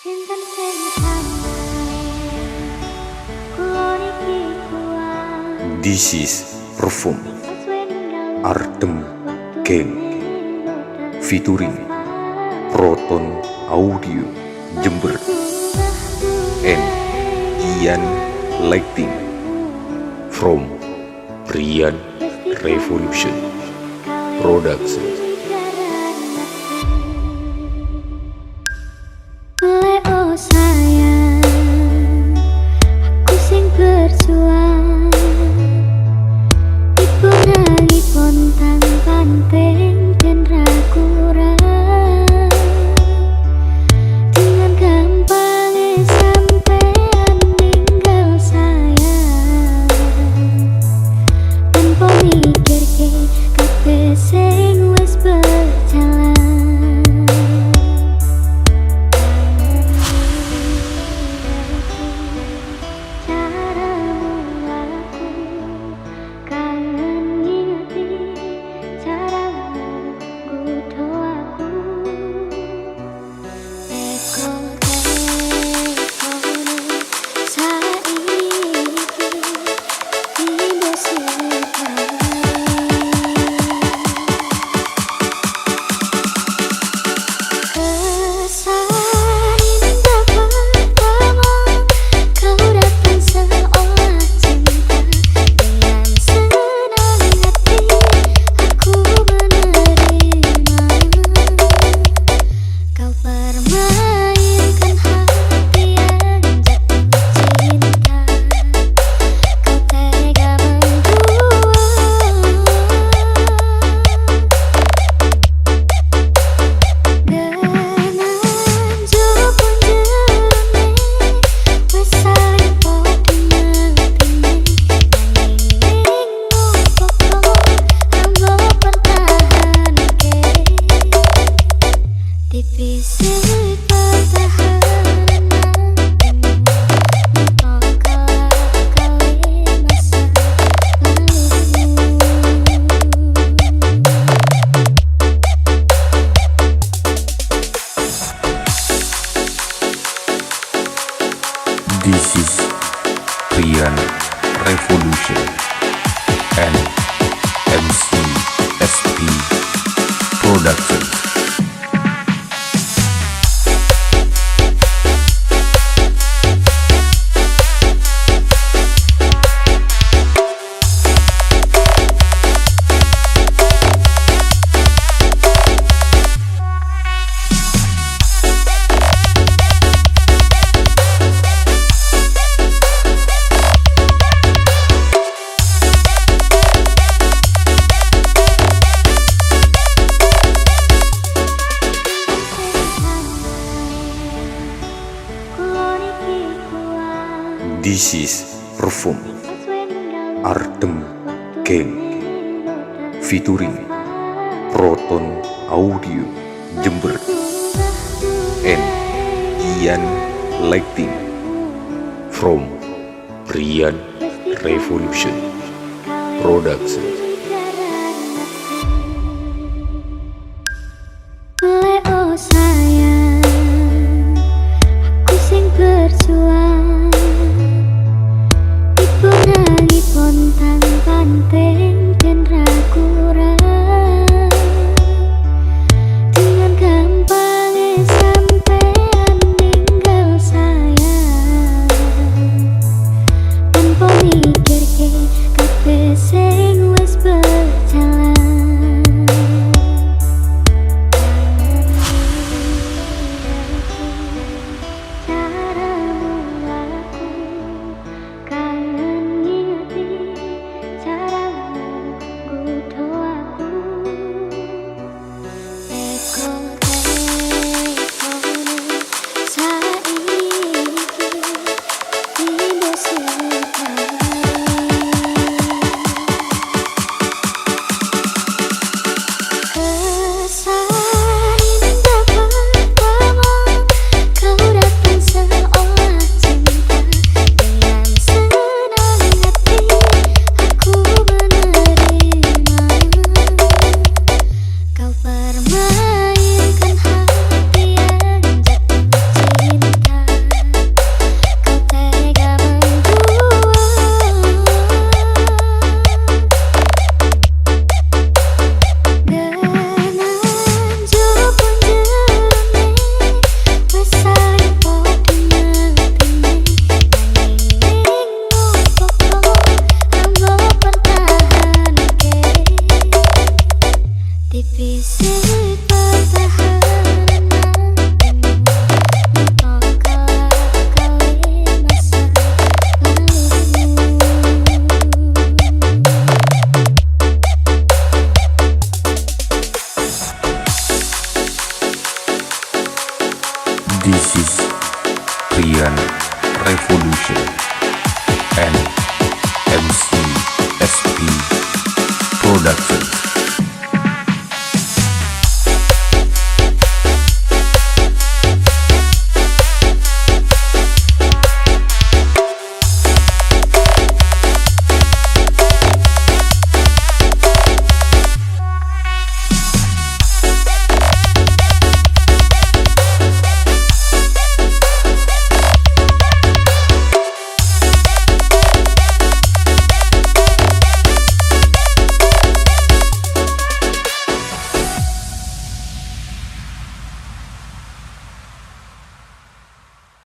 This is Perfume Ardem Gang featuring Proton Audio Jember and Ian Lighting from Brian Revolution Production. Oh sayang, aku sing berjuang dipunangi pontang panting dan ragu-ragu. Dengan gampangnya sampean ninggal sayang, tanpa mikir ke kabeh sing wis berjalan. This is Brian Revolution and MCSP Production. This is Perfume Ardem Gang featuring Proton Audio Jember and Ian Lighting from Brian Revolution Production. Oh sayang, aku sing berjuang dipunangi pontang panting dan ragu-ragu. Dengan gampangnya sampean ninggal sayang, tanpa mikir ke kabeh sing wis berjalan. This is Rian Revolution and MCSP Production.